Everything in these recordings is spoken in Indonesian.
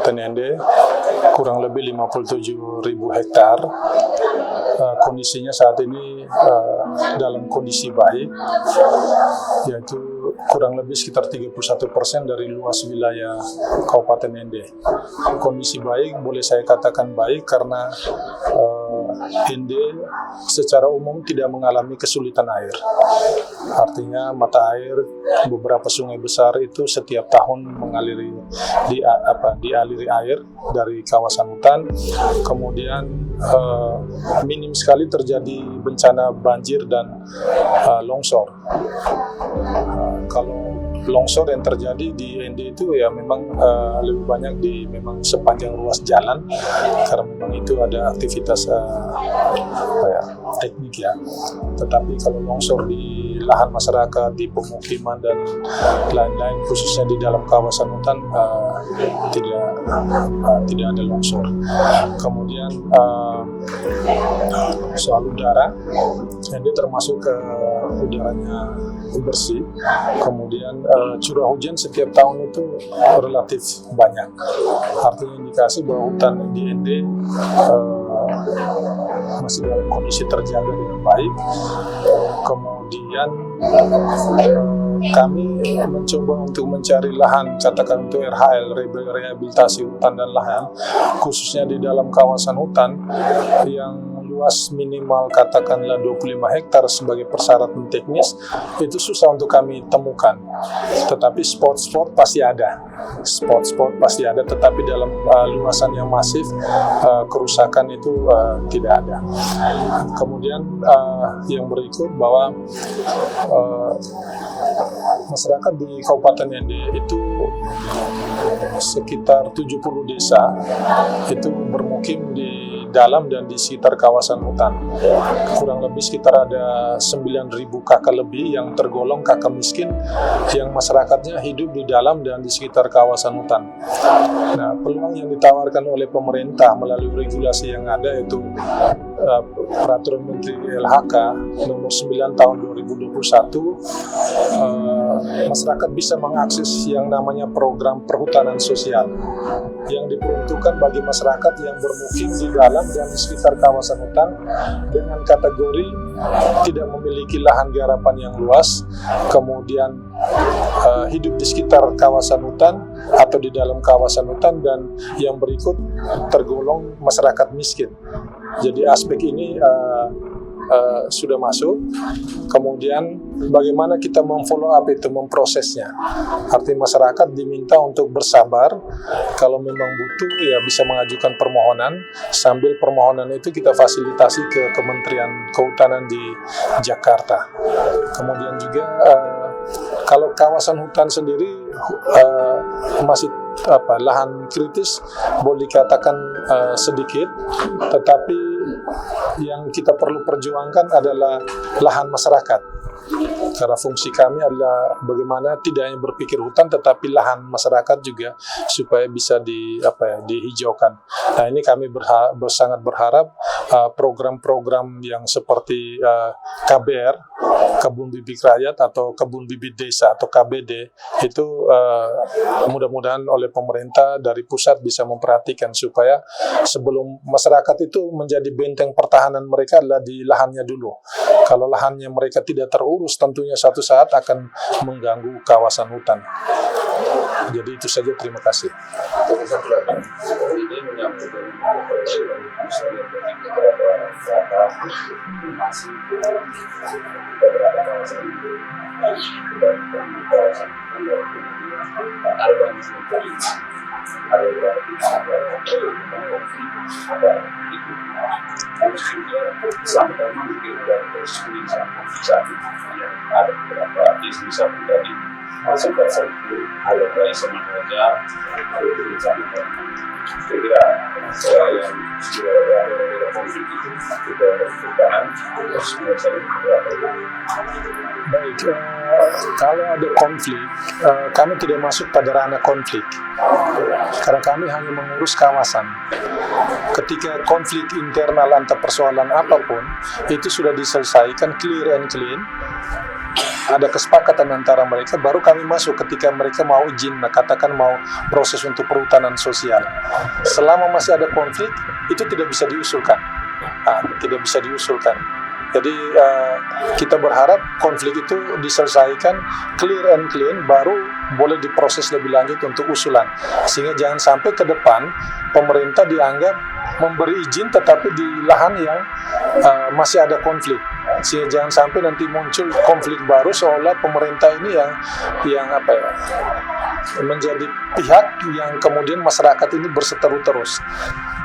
Kabupaten Ende, kurang lebih 57.000 hektar. Kondisinya saat ini dalam kondisi baik, yaitu kurang lebih sekitar 31% dari luas wilayah Kabupaten Ende. Kondisi baik, boleh saya katakan baik karena Ende secara umum tidak mengalami kesulitan air. Artinya mata air beberapa sungai besar itu setiap tahun mengaliri dialiri air dari kawasan hutan. Kemudian minim sekali terjadi bencana banjir dan longsor. Kalau longsor yang terjadi di Ende itu ya memang lebih banyak di memang sepanjang ruas jalan, karena memang itu ada aktivitas teknik ya. Tetapi kalau longsor di lahan masyarakat, di pemukiman dan lain-lain, khususnya di dalam kawasan hutan, tidak ada longsor. Kemudian soal udara, Ende termasuk udaranya bersih. Kemudian curah hujan setiap tahun itu relatif banyak. Artinya indikasi bahwa hutan di Ende masih dalam kondisi terjaga dengan baik. Kemudian kami mencoba untuk mencari lahan, katakan untuk RHL, rehabilitasi hutan dan lahan, khususnya di dalam kawasan hutan yang luas minimal katakanlah 25 hektar sebagai persyaratan teknis, itu susah untuk kami temukan. Tetapi spot-spot pasti ada. Spot-spot pasti ada, tetapi dalam luasan yang masif, kerusakan itu tidak ada. Kemudian yang berikut bahwa masyarakat di Kabupaten Ende itu sekitar 70 desa itu bermukim di dalam dan di sekitar kawasan hutan. Kurang lebih sekitar ada 9.000 kakak lebih yang tergolong kakak miskin, yang masyarakatnya hidup di dalam dan di sekitar kawasan hutan. Nah, peluang yang ditawarkan oleh pemerintah melalui regulasi yang ada, yaitu Peraturan Menteri LHK nomor 9 tahun 2021, masyarakat bisa mengakses yang namanya program perhutanan sosial yang diperuntukkan bagi masyarakat yang bermukim di dalam dan di sekitar kawasan hutan dengan kategori tidak memiliki lahan garapan yang luas, kemudian hidup di sekitar kawasan hutan atau di dalam kawasan hutan, dan yang berikut tergolong masyarakat miskin. Jadi aspek ini sudah masuk. Kemudian bagaimana kita memfollow up itu, memprosesnya. Artinya masyarakat diminta untuk bersabar. Kalau memang butuh ya bisa mengajukan permohonan. Sambil permohonan itu kita fasilitasi ke Kementerian Kehutanan di Jakarta. Kemudian juga kalau kawasan hutan sendiri masih lahan kritis, boleh dikatakan sedikit, tetapi yang kita perlu perjuangkan adalah lahan masyarakat. Karena fungsi kami adalah bagaimana tidak hanya berpikir hutan, tetapi lahan masyarakat juga supaya bisa dihijaukan. Nah, ini kami sangat berharap program-program yang seperti KBR, Kebun Bibit Rakyat atau Kebun Bibit Desa atau KBD, itu mudah-mudahan oleh pemerintah dari pusat bisa memperhatikan supaya sebelum masyarakat itu menjadi benteng pertahanan mereka adalah di lahannya dulu. Kalau lahannya mereka tidak terurus, tentunya satu saat akan mengganggu kawasan hutan. Jadi itu saja, terima kasih. Ini menyambut dari sampai mungkin dari ada beberapa bisa menjadi sempat ada dari semuanya kira yang ada konflik itu kita bertahan terus Baik, kalau ada konflik, kami tidak masuk pada ranah konflik, karena kami hanya mengurus kawasan. Ketika konflik internal antar persoalan apapun, itu sudah diselesaikan clear and clean ada kesepakatan antara mereka, baru kami masuk ketika mereka mau izin, katakan mau proses untuk perhutanan sosial. Selama masih ada konflik, itu tidak bisa diusulkan. Tidak bisa diusulkan. Jadi kita berharap konflik itu diselesaikan clear and clean, baru boleh diproses lebih lanjut untuk usulan. Sehingga jangan sampai ke depan pemerintah dianggap memberi izin tetapi di lahan yang masih ada konflik. Sehingga jangan sampai nanti muncul konflik baru seolah pemerintah ini yang menjadi pihak yang kemudian masyarakat ini berseteru terus.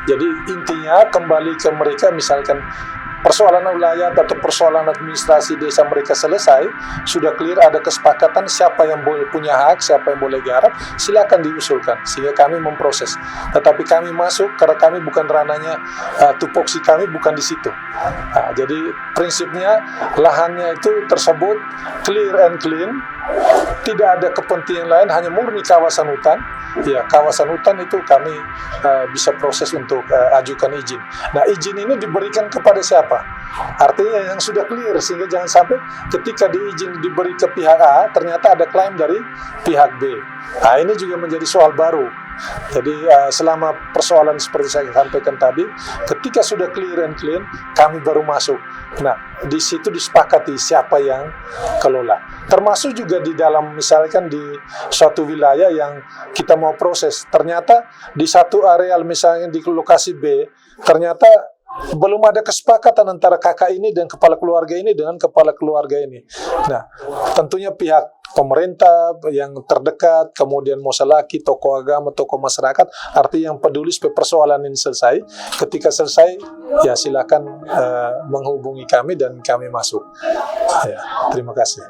Jadi intinya kembali ke mereka, misalkan persoalan wilayah atau persoalan administrasi desa mereka selesai, sudah clear, ada kesepakatan siapa yang boleh punya hak, siapa yang boleh garap, silakan diusulkan sehingga kami memproses. Tetapi kami masuk karena kami bukan ranahnya, tupoksi kami bukan di situ. Jadi prinsipnya lahannya itu tersebut clear and clean, tidak ada kepentingan lain, hanya murni kawasan hutan. Ya, kawasan hutan itu kami bisa proses untuk ajukan izin. Nah, izin ini diberikan kepada siapa? Artinya yang sudah clear, sehingga jangan sampai ketika diizin diberi ke pihak A, ternyata ada klaim dari pihak B. Nah, ini juga menjadi soal baru. Jadi selama persoalan seperti saya sampaikan tadi, ketika sudah clear and clean, kami baru masuk. Nah, di situ disepakati siapa yang kelola. Termasuk juga di dalam misalkan di suatu wilayah yang kita mau proses, ternyata di satu areal misalnya di lokasi B, ternyata belum ada kesepakatan antara kakak ini dan kepala keluarga ini dengan kepala keluarga ini. Nah, tentunya pihak pemerintah yang terdekat, kemudian musalaki, tokoh agama, tokoh masyarakat, artinya yang peduli supaya persoalan ini selesai. Ketika selesai, ya silakan menghubungi kami dan kami masuk. Ya, terima kasih.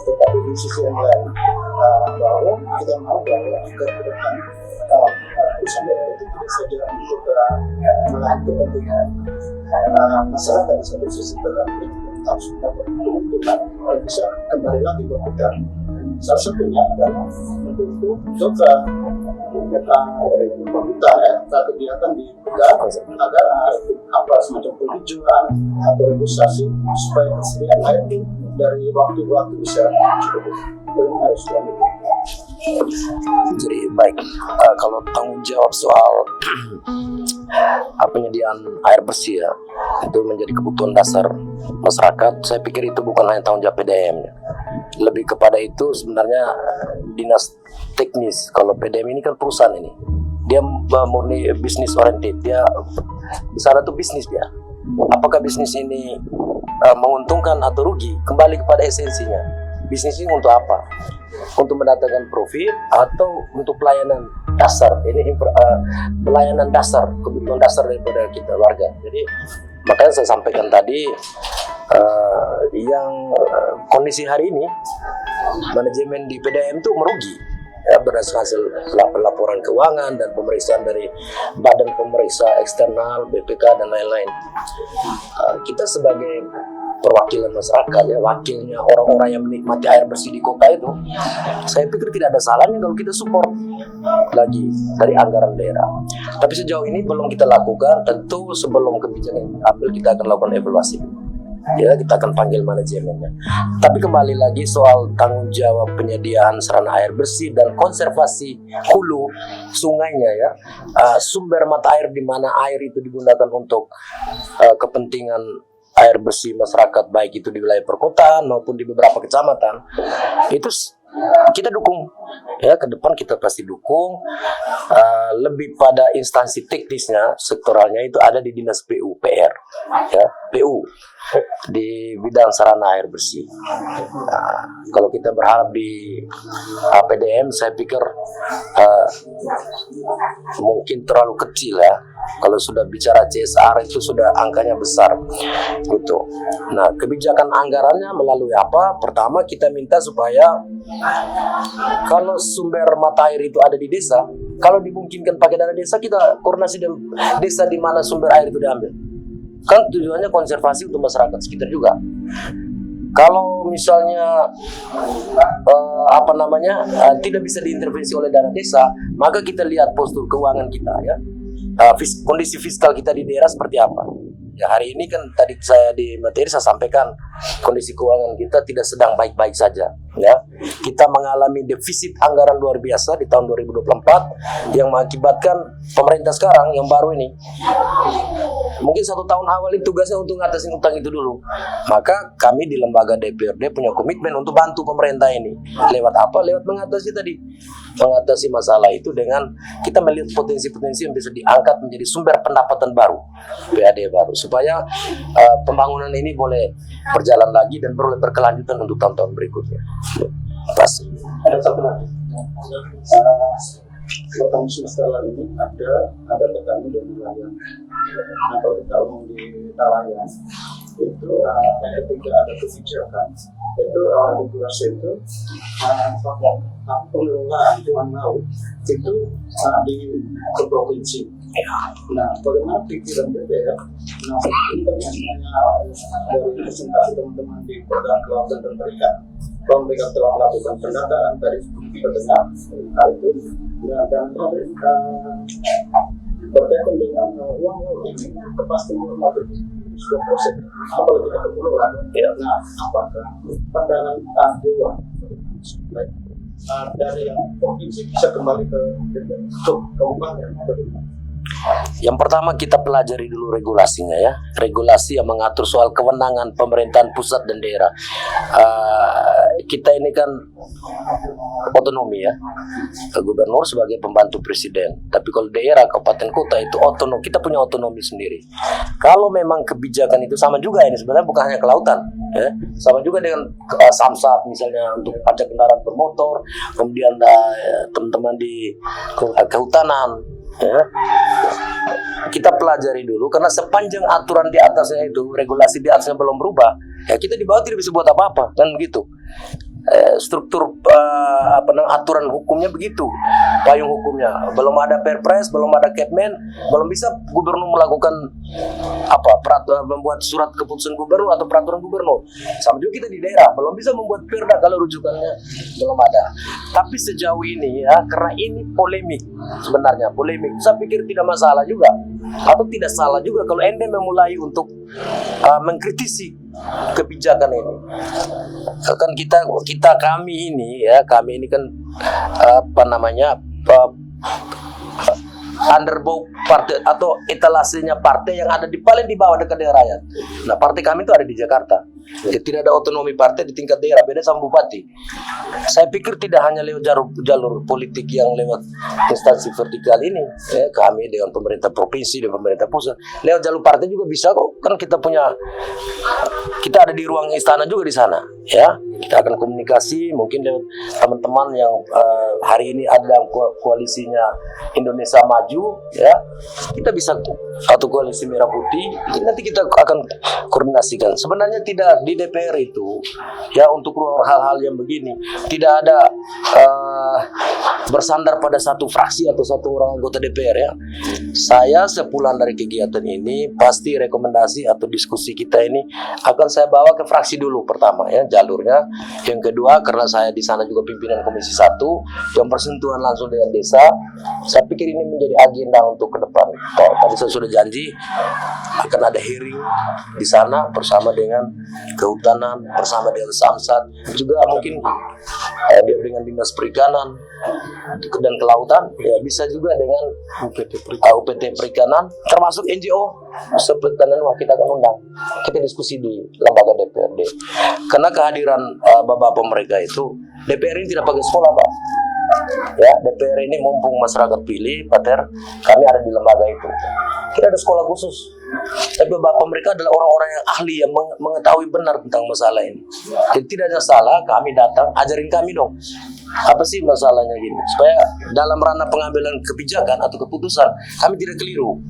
Tetapi di sisi yang lain, bahwa kita mau bahwa agar ke depan perusahaan itu tidak saja untuk melakukan kepentingan masyarakat di satu sisi, tetapi harus dapat keuntungan bisa kembali lagi berputar. Salah satunya adalah untuk pemerintah kegiatan di negara agar apa semacam penghijauan atau regulasi supaya kesediaan air itu dari waktu ke waktu bisa cukup. Harus jadi baik, kalau tanggung jawab soal penyediaan air bersih ya, itu menjadi kebutuhan dasar masyarakat. Saya pikir itu bukan hanya tanggung jawab PDM-nya, lebih kepada itu sebenarnya dinas teknis. Kalau PDM ini kan perusahaan, ini dia murni bisnis oriented, dia di sana tuh bisnis dia. Apakah bisnis ini menguntungkan atau rugi, kembali kepada esensinya. Bisnis ini untuk apa? Untuk mendatangkan profit atau untuk pelayanan dasar? Ini pelayanan dasar, kebutuhan dasar daripada kita warga. Jadi makanya saya sampaikan tadi, yang kondisi hari ini manajemen di PDM itu merugi ya, berdasarkan hasil laporan keuangan dan pemeriksaan dari badan pemeriksa eksternal, BPK dan lain-lain. Kita sebagai perwakilan masyarakat ya, wakilnya orang-orang yang menikmati air bersih di kota itu, saya pikir tidak ada salahnya kalau kita support lagi dari anggaran daerah. Tapi sejauh ini belum kita lakukan. Tentu sebelum kebijakan diambil kita akan lakukan evaluasi. Ya, kita akan panggil manajemennya. Tapi kembali lagi soal tanggung jawab penyediaan sarana air bersih dan konservasi hulu sungainya ya, sumber mata air di mana air itu digunakan untuk kepentingan air bersih masyarakat, baik itu di wilayah perkotaan maupun di beberapa kecamatan, itu kita dukung ya, ke depan kita pasti dukung. Lebih pada instansi teknisnya, sektoralnya itu ada di Dinas PUPR ya, PU di bidang sarana air bersih. Kalau kita berharap di PDM, saya pikir mungkin terlalu kecil ya. Kalau sudah bicara CSR itu sudah angkanya besar gitu. Nah, kebijakan anggarannya melalui apa? Pertama, kita minta supaya kalau sumber mata air itu ada di desa, kalau dimungkinkan pakai dana desa, kita koordinasi dengan desa di mana sumber air itu diambil. Kan tujuannya konservasi untuk masyarakat sekitar juga. Kalau misalnya tidak bisa diintervensi oleh dana desa, maka kita lihat postur keuangan kita ya. Kondisi fiskal kita di daerah seperti apa. Ya, hari ini kan tadi saya di materi saya sampaikan kondisi keuangan kita tidak sedang baik-baik saja ya. Kita mengalami defisit anggaran luar biasa di tahun 2024 yang mengakibatkan pemerintah sekarang yang baru ini mungkin 1 tahun awal itu tugasnya untuk ngatasin utang itu dulu. Maka kami di lembaga DPRD punya komitmen untuk bantu pemerintah ini. Lewat apa? Lewat mengatasi masalah itu dengan kita melihat potensi-potensi yang bisa diangkat menjadi sumber pendapatan baru, PAD baru, supaya pembangunan ini boleh berjalan lagi dan boleh berkelanjutan untuk tahun-tahun berikutnya. Pasti. Ada satu lagi. Pertama semester lalu ini ada petani dan nelayan. Nah, kalau kita ngomong di nelayan itu ketika ada kebijakan itu regulasi itu pengelolaan hewan laut itu di ke provinsi. Nah, bagaimana pikiran DPR? Nah, ini kan hanya dari presentasi teman-teman di program kelautan dan perikanan. Kalau mereka telah melakukan pendataan dari terdengar hal itu, dan berkaitan dengan uang laut ini, kepastian normatif sebuah proses, apalagi kita kepulauan. Nah, apakah pandangan Dewan dari yang provinsi bisa kembali ke kabupaten? Yang pertama kita pelajari dulu regulasinya ya, regulasi yang mengatur soal kewenangan pemerintahan pusat dan daerah. Kita ini kan otonomi ya, gubernur sebagai pembantu presiden. Tapi kalau daerah, kabupaten, kota itu otonom, kita punya otonomi sendiri. Kalau memang kebijakan itu sama juga ini sebenarnya bukan hanya kelautan, ya, sama juga dengan samsat misalnya untuk pajak kendaraan bermotor, kemudian teman-teman di kehutanan. Ya. Kita pelajari dulu karena sepanjang aturan di atasnya itu, regulasi di atasnya belum berubah, ya kita di bawah tidak bisa buat apa-apa kan begitu. Struktur aturan hukumnya begitu, payung hukumnya belum ada Perpres, belum ada Kepmen, belum bisa gubernur melakukan membuat surat keputusan gubernur atau peraturan gubernur. Sama juga kita di daerah belum bisa membuat perda kalau rujukannya belum ada. Tapi sejauh ini ya, karena ini polemik sebenarnya, saya pikir tidak masalah juga atau tidak salah juga kalau Ende memulai untuk mengkritisi kebijakan ini. Kan kami ini kan underbow partai atau etalasenya partai yang ada paling di bawah dekat dengan rakyat. Nah, partai kami itu ada di Jakarta. Jadi tidak ada otonomi partai di tingkat daerah, beda sama bupati. Saya pikir tidak hanya lewat jalur politik yang lewat instansi vertikal ini, ya, kami dengan pemerintah provinsi dan pemerintah pusat, lewat jalur partai juga bisa kok. Kan kita ada di ruang istana juga di sana, ya. Kita akan komunikasi mungkin lewat teman-teman yang hari ini ada dalam koalisinya Indonesia Maju, ya. Kita bisa atau koalisi Merah Putih, nanti kita akan koordinasikan. Sebenarnya tidak di DPR itu ya untuk hal-hal yang begini tidak ada bersandar pada satu fraksi atau satu orang anggota DPR ya. Saya sepulang dari kegiatan ini pasti rekomendasi atau diskusi kita ini akan saya bawa ke fraksi dulu pertama ya jalurnya. Yang kedua karena saya di sana juga pimpinan Komisi 1 yang bersentuhan langsung dengan desa, saya pikir ini menjadi agenda untuk ke depan. Tadi saya sudah janji akan ada hearing di sana bersama dengan kehutanan, bersama dengan Samsat, juga mungkin dengan Dinas Perikanan dan Kelautan, ya bisa juga dengan UPT Perikanan, termasuk NGO seperti kita akan undang, kita diskusi di lembaga DPRD. Karena kehadiran bapak-bapak mereka itu DPR ini tidak pakai sekolah, Pak. Ya, DPR ini mumpung masyarakat pilih, Pater, kami ada di lembaga itu. Tidak ada sekolah khusus. Tapi bapak mereka adalah orang-orang yang ahli yang mengetahui benar tentang masalah ini. Jadi tidak ada salah kami datang, ajarin kami dong. Apa sih masalahnya gini? Supaya dalam ranah pengambilan kebijakan atau keputusan kami tidak keliru.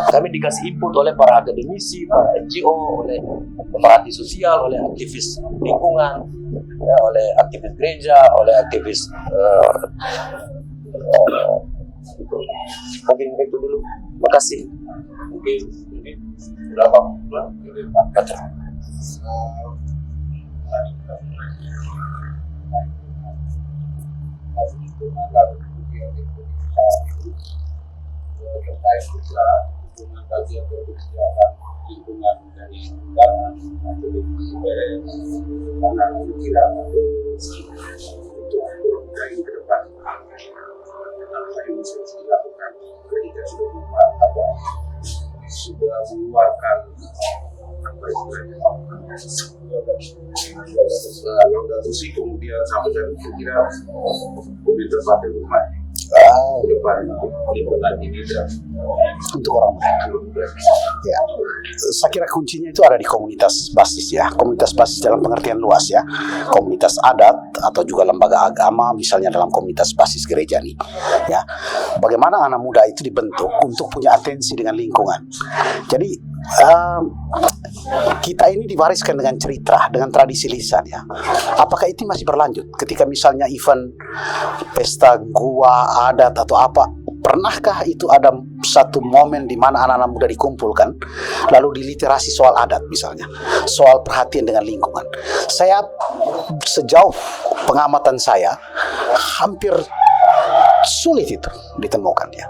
Kami dikasih input oleh para akademisi, para NGO, oleh pemerhati sosial, oleh aktivis lingkungan, ya, oleh aktivis gereja, oleh aktivis mungkin itu dulu. Makasih. Mungkin ini berapa bulan ke depan? Terkait juga hubungan kajian kebijakan lingkungan dari undangan atau dari DPR karena kira untuk program ke depan apa yang bisa dilakukan ketika sudah membuat apa sudah mengeluarkan apa istilahnya laudatus si kemudian sampai dan kira komentar partai rumah ke depan untuk melibatkan ini dan untuk orang muda. Ya, saya kira kuncinya itu ada di komunitas basis ya, komunitas basis dalam pengertian luas ya, komunitas adat atau juga lembaga agama, misalnya dalam komunitas basis gereja nih, ya. Bagaimana anak muda itu dibentuk untuk punya atensi dengan lingkungan. Jadi kita ini diwariskan dengan cerita, dengan tradisi lisan ya. Apakah itu masih berlanjut? Ketika misalnya event pesta gua adat atau apa, pernahkah itu ada satu momen di mana anak-anak muda dikumpulkan lalu diliterasi soal adat misalnya, soal perhatian dengan lingkungan? Saya sejauh pengamatan saya hampir sulit itu ditemukan ya.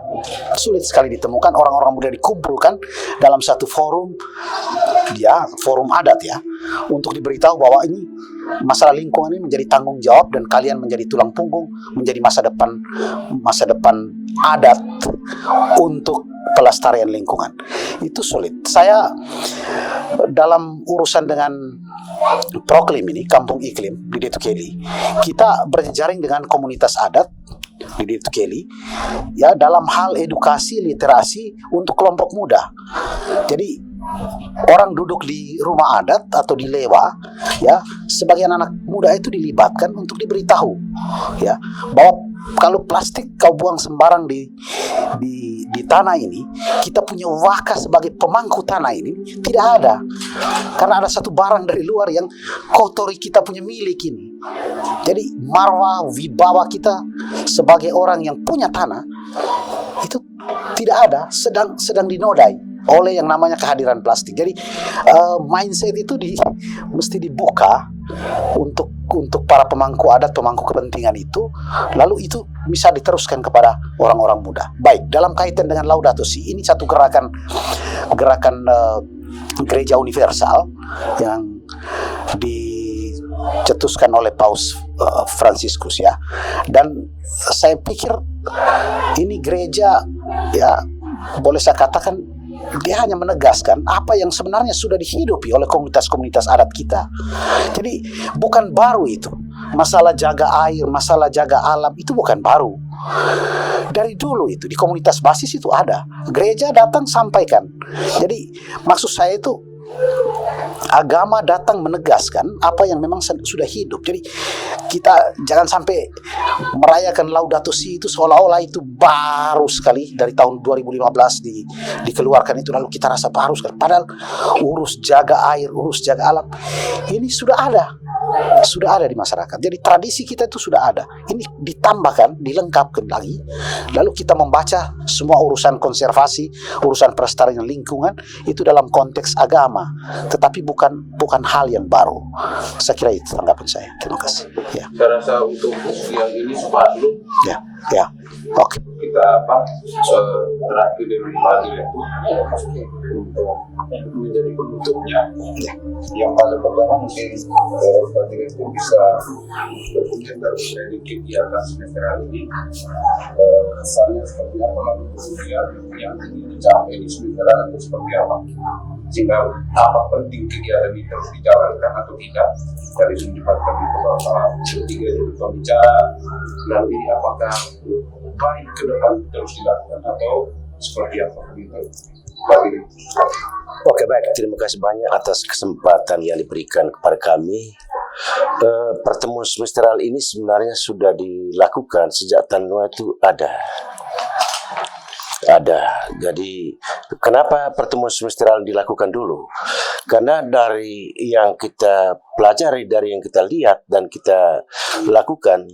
Sulit sekali ditemukan orang-orang muda dikumpulkan dalam satu forum ya, forum adat ya, untuk diberitahu bahwa ini masalah lingkungan ini menjadi tanggung jawab dan kalian menjadi tulang punggung, menjadi masa depan adat untuk pelestarian lingkungan. Itu sulit. Saya dalam urusan dengan Proklim ini, Kampung Iklim di Detu Keli, kita berjejaring dengan komunitas adat di Detu Keli ya, dalam hal edukasi literasi untuk kelompok muda. Jadi orang duduk di rumah adat atau di lewa ya, sebagian anak muda itu dilibatkan untuk diberitahu ya bahwa kalau plastik kau buang sembarang di tanah ini, kita punya wakaf sebagai pemangku tanah ini tidak ada, karena ada satu barang dari luar yang kotori kita punya milik ini. Jadi marwah wibawa kita sebagai orang yang punya tanah itu tidak ada, sedang dinodai oleh yang namanya kehadiran plastik. Jadi mindset itu mesti dibuka untuk para pemangku adat, pemangku kepentingan itu, lalu itu bisa diteruskan kepada orang-orang muda. Baik, dalam kaitan dengan Laudato Si, ini satu gerakan gereja universal yang dicetuskan oleh Paus Fransiskus ya. Dan saya pikir ini gereja ya, boleh saya katakan dia hanya menegaskan apa yang sebenarnya sudah dihidupi oleh komunitas-komunitas adat kita. Jadi bukan baru itu. Masalah jaga air, masalah jaga alam itu bukan baru. Dari dulu itu di komunitas basis itu ada. Gereja datang sampaikan. Jadi maksud saya itu agama datang menegaskan apa yang memang sudah hidup. Jadi kita jangan sampai merayakan Laudato Si itu seolah-olah itu baru sekali dari tahun 2015 dikeluarkan itu, lalu kita rasa baru sekali. Padahal urus jaga air, urus jaga alam ini sudah ada di masyarakat. Jadi tradisi kita itu sudah ada. Ini ditambahkan, dilengkapkan lagi. Lalu kita membaca semua urusan konservasi, urusan pelestarian lingkungan itu dalam konteks agama, tetapi bukan hal yang baru. Saya kira itu tanggapan saya. Terima kasih. Ya. Saya rasa untuk yang ini sepatu Ya. Oke. kita terakhir dengan Pak Direktur untuk menjadi penutupnya. Ya. Yang paling pertama mungkin Pak Direktur bisa berkomentar mengenai kegiatan semester ini, kesannya seperti apa, lalu kemudian yang ingin dicapai di semester itu seperti apa. sehingga apa penting kegiatan ini terus dijalankan atau tidak. Dari sejumlah kami beberapa ketiga itu pembicara, lalu ini apakah baik ke depan terus dilakukan atau seperti apa begitu. Oke, baik, terima kasih banyak atas kesempatan yang diberikan kepada kami. Pertemuan semesteral ini sebenarnya sudah dilakukan sejak tahun itu ada. Jadi kenapa pertemuan semesteral dilakukan dulu? Karena dari yang kita pelajari, dari yang kita lihat dan kita lakukan,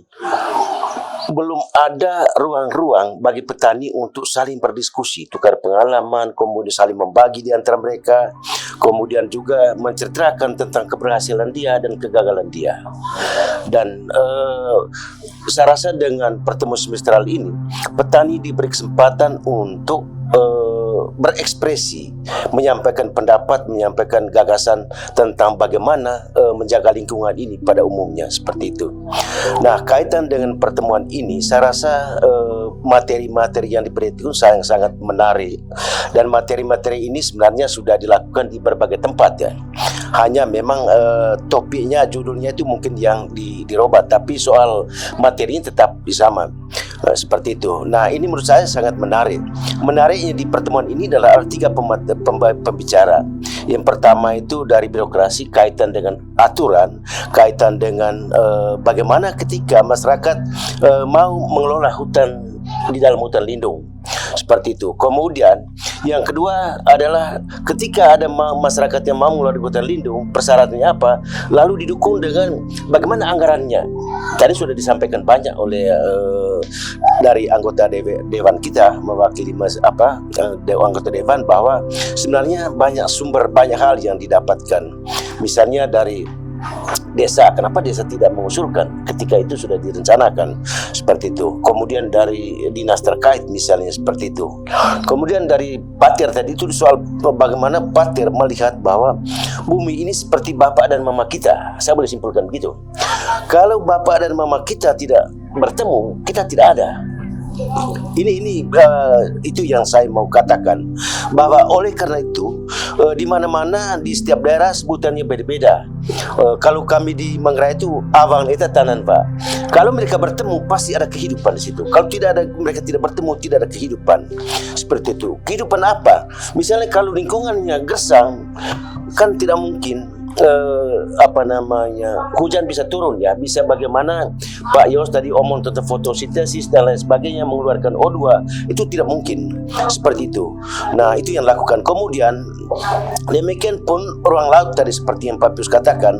belum ada ruang-ruang bagi petani untuk saling berdiskusi, tukar pengalaman, kemudian saling membagi di antara mereka, kemudian juga menceritakan tentang keberhasilan dia dan kegagalan dia. Dan saya rasa dengan pertemuan semestral ini, petani diberi kesempatan untuk berekspresi, menyampaikan pendapat, menyampaikan gagasan tentang bagaimana menjaga lingkungan ini pada umumnya, seperti itu. Nah, kaitan dengan pertemuan ini, saya rasa materi-materi yang diberi itu sangat menarik, dan materi-materi ini sebenarnya sudah dilakukan di berbagai tempat ya. Hanya memang topiknya, judulnya itu mungkin yang dirubah, tapi soal materinya tetap sama. Seperti itu. Nah, ini menurut saya sangat menarik. Menariknya di pertemuan ini adalah ada 3 pembicara. Yang pertama itu dari birokrasi, kaitan dengan aturan, kaitan dengan bagaimana ketika masyarakat mau mengelola hutan di dalam hutan lindung. Seperti itu. Kemudian yang kedua adalah ketika ada masyarakat yang mau mengelola hutan lindung, persyaratannya apa? Lalu didukung dengan bagaimana anggarannya. Tadi sudah disampaikan banyak oleh dari anggota dewan kita, mewakili anggota dewan, bahwa sebenarnya banyak sumber, banyak hal yang didapatkan. Misalnya dari desa, kenapa desa tidak mengusulkan ketika itu sudah direncanakan, seperti itu. Kemudian dari dinas terkait misalnya, seperti itu. Kemudian dari Patir tadi itu soal bagaimana Patir melihat bahwa bumi ini seperti bapak dan mama kita. Saya boleh simpulkan begitu. Kalau bapak dan mama kita tidak bertemu, kita tidak ada. Ini itu yang saya mau katakan, bahwa oleh karena itu di mana-mana di setiap daerah sebutannya beda-beda. Kalau kami di Manggarai itu Awang itu Tanan, Pak. Kalau mereka bertemu pasti ada kehidupan di situ. Kalau tidak ada, mereka tidak bertemu, tidak ada kehidupan. Seperti itu. Kehidupan apa? Misalnya kalau lingkungannya gersang, kan tidak mungkin hujan bisa turun ya, bisa bagaimana Pak Yos tadi omong tentang fotosintesis dan lain sebagainya, mengeluarkan O2, itu tidak mungkin seperti itu. Nah, itu yang lakukan. Kemudian demikian pun ruang laut tadi seperti yang Pak Pius katakan,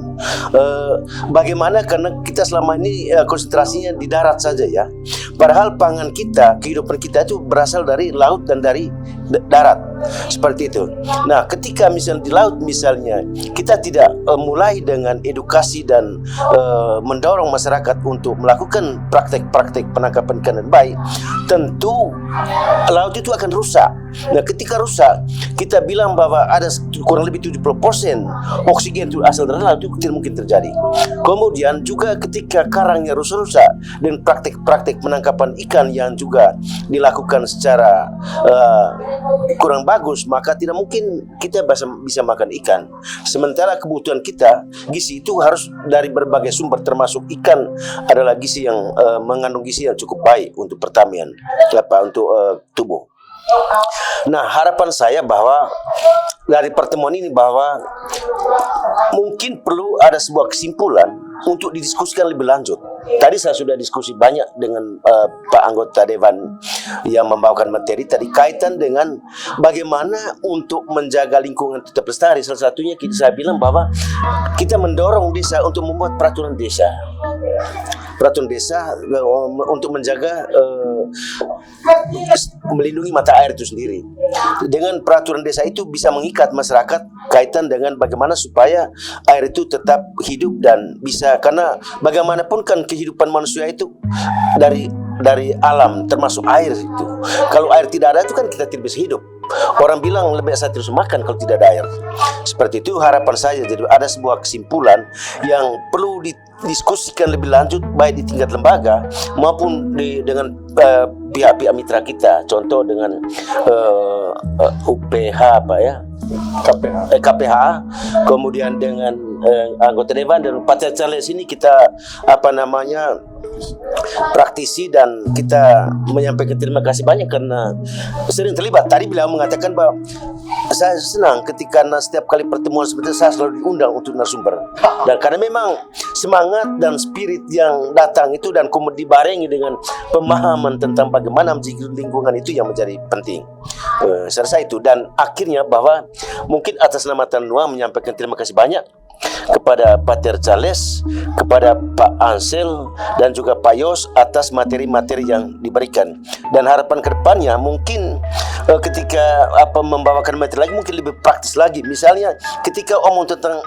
bagaimana karena kita selama ini konsentrasinya di darat saja ya, padahal pangan kita, kehidupan kita itu berasal dari laut dan dari darat, seperti itu. Nah, ketika misalnya di laut misalnya kita tidak mulai dengan edukasi dan mendorong masyarakat untuk melakukan praktek-praktek penangkapan ikan dan baik, tentu laut itu akan rusak. Nah, ketika rusak, kita bilang bahwa ada kurang lebih 70% oksigen itu asal dari laut, itu tidak mungkin terjadi. Kemudian juga ketika karangnya rusak-rusak dan praktek-praktek penangkapan ikan yang juga dilakukan secara kurang bagus, maka tidak mungkin kita bisa makan ikan. Sementara kebutuhan kita, gizi itu harus dari berbagai sumber, termasuk ikan adalah gizi yang mengandung gizi yang cukup baik untuk pertanian, untuk tubuh. Nah, harapan saya bahwa dari pertemuan ini bahwa mungkin perlu ada sebuah kesimpulan untuk didiskusikan lebih lanjut. Tadi saya sudah diskusi banyak dengan Pak anggota Dewan yang membawakan materi tadi kaitan dengan bagaimana untuk menjaga lingkungan tetap lestari. Salah satunya saya bilang bahwa kita mendorong desa untuk membuat peraturan desa untuk menjaga melindungi mata air itu sendiri. Dengan peraturan desa itu bisa mengikat masyarakat kaitan dengan bagaimana supaya air itu tetap hidup dan bisa, karena bagaimanapun kan kehidupan manusia itu dari alam, termasuk air itu. Kalau air tidak ada itu kan kita tidak bisa hidup. Orang bilang lebih saya terus makan kalau tidak ada air. Seperti itu harapan saya. Jadi ada sebuah kesimpulan yang perlu didiskusikan lebih lanjut, baik di tingkat lembaga maupun dengan pihak-pihak mitra kita, contoh dengan UPH apa ya, KPH, kemudian dengan anggota dewan dan Pater Charles ini kita praktisi dan kita menyampaikan terima kasih banyak karena sering terlibat. Tadi beliau mengatakan bahwa saya senang ketika setiap kali pertemuan seperti itu saya selalu diundang untuk narasumber. Dan karena memang semangat dan spirit yang datang itu dan kemudian dibarengi dengan pemahaman tentang bagaimana menjaga lingkungan itu yang menjadi penting. Saya rasa itu, dan akhirnya bahwa mungkin atas nama Tanua menyampaikan terima kasih banyak kepada Pater Charles, kepada Pak Ansel dan juga Pak Yos atas materi-materi yang diberikan, dan harapan kedepannya mungkin ketika membawakan materi lagi mungkin lebih praktis lagi, misalnya ketika omong tentang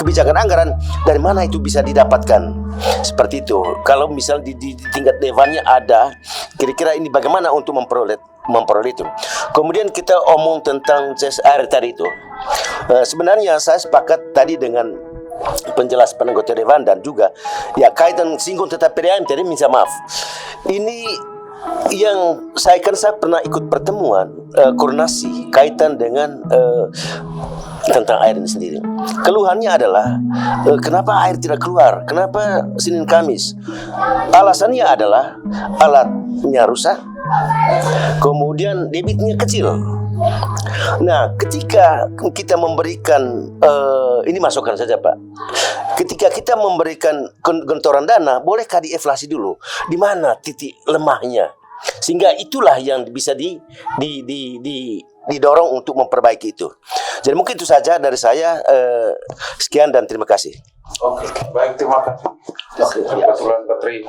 kebijakan anggaran dari mana itu bisa didapatkan, seperti itu. Kalau misal di tingkat dewannya ada, kira-kira ini bagaimana untuk memperoleh itu. Kemudian kita omong tentang CSR tadi itu. Sebenarnya saya sepakat tadi dengan penjelasan anggota dewan dan juga ya kaitan singgung tentang PDAM tadi, minta maaf. Ini yang saya pernah ikut pertemuan koordinasi kaitan dengan tentang air ini sendiri. Keluhannya adalah kenapa air tidak keluar, kenapa Senin Kamis. Alasannya adalah alatnya rusak, kemudian debitnya kecil. Nah, ketika kita memberikan ini masukan saja Pak, ketika kita memberikan gentoran dana, bolehkah dieflasi dulu di mana titik lemahnya, sehingga itulah yang bisa didorong untuk memperbaiki itu. Jadi mungkin itu saja dari saya. Sekian dan terima kasih. Oke, baik, terima kasih. Kebetulan baterai